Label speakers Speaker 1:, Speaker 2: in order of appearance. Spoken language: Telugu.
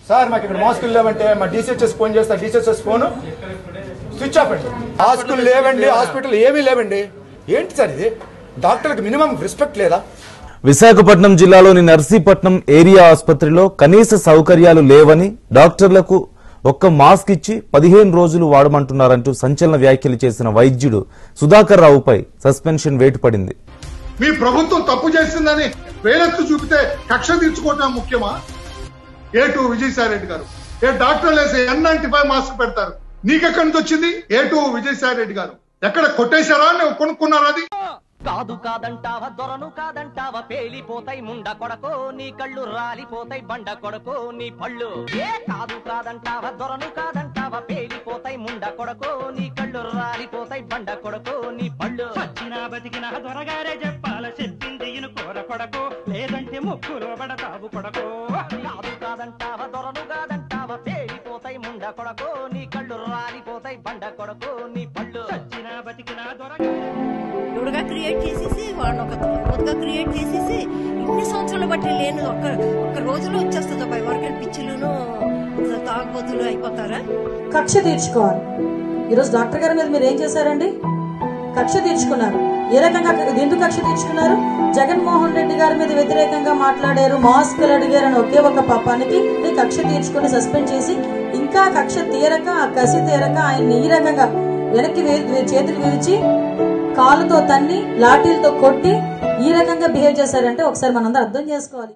Speaker 1: సార్ మాకు ఇక్కడ మాస్కులు లేవంటే మా DCHS ఫోన్ చేస్తా, DCHS ఫోన్ స్విచ్ ఆఫ్ అండి. మాస్కులు లేవండి, హాస్పిటల్ ఏమీ లేవండి. ఏంటి సార్ ఇది? డాక్టర్కి మినిమం రెస్పెక్ట్ లేదా?
Speaker 2: విశాఖపట్నం జిల్లాలోని నర్సీపట్నం ఏరియా ఆసుపత్రిలో కనీస సౌకర్యాలు లేవని డాక్టర్లకు ఒక్క మాస్క్ ఇచ్చి 15 రోజులు వాడమంటున్నారంటూ సంచలన వ్యాఖ్యలు చేసిన వైద్యుడు సుధాకర్ రావుపై సస్పెన్షన్ వేటు పడింది.
Speaker 3: మీ ప్రభుత్వం తప్పు చేసిందని వేలెత్తు చూపితే కక్ష తీర్చుకోవటం ముఖ్యమా? A2 విజయసాయి రెడ్డి గారు డాక్టర్లు వేసి N95 మాస్క్ పెడతారు, నీకెక్కడి నుంచి వచ్చింది? A2 విజయసాయి రెడ్డి గారు ఎక్కడ కొట్టేశారా? నువ్వు కొనుక్కున్నారా? అది
Speaker 4: కాదు కాదంటావా, దొరను కాదంటావా, పేలిపోతాయి ముండ కొడకో, నీ కళ్ళు రాలిపోతాయి బండ కొడకో, నీ పళ్ళు. ఏ కాదు కాదంటావా, దొరను కాదంటావా, పేలిపోతాయి ముండ కొడకో, నీ కళ్ళు రాలిపోతాయి బండ కొడకో, నీ పళ్ళు.
Speaker 5: చచ్చినా బతికినా దొరగారే చెప్పాల, చెప్పింది ఇను కోర కొడకో, లేదంటే ముక్కులో పడతావు కొడకో.
Speaker 4: కాదు కాదంటావా, దొరను కాదంటావా, పేలిపోతాయి ముండ కొడకో, నీ కళ్ళు రాలిపోతాయి బండ కొడకో, నీ పళ్ళు.
Speaker 5: చచ్చినా బతికినా
Speaker 6: గా క్రియేట్ చేసేసి వాడిని ఒక రోజుగా క్రియేట్ చేసేసి ఇన్ని సంవత్సరాలు బట్టి లేని ఒక్క రోజులో వచ్చేస్తుంది. వరకు పిచ్చిలును తాగుబోతులు అయిపోతారా?
Speaker 7: కక్ష తీర్చుకోవాలి. ఈరోజు డాక్టర్ గారి మీద మీరు ఏం చేశారండి? కక్ష తీర్చుకున్నారు. ఏ రకంగా ఎందుకు కక్ష తీర్చుకున్నారు? జగన్మోహన్ రెడ్డి గారి మీద వ్యతిరేకంగా మాట్లాడారు, మాస్కులు అడిగారని ఒకే ఒక పాపానికి కక్ష తీర్చుకుని సస్పెండ్ చేసి, ఇంకా కక్ష తీరక కసి తీరక ఆయన ఈ రకంగా వెనక్కి చేతులు విరిచి కాలుతో తన్ని లాఠీలతో కొట్టి ఈ రకంగా బిహేవ్ చేశారంటే ఒకసారి మనందరూ అర్థం చేసుకోవాలి.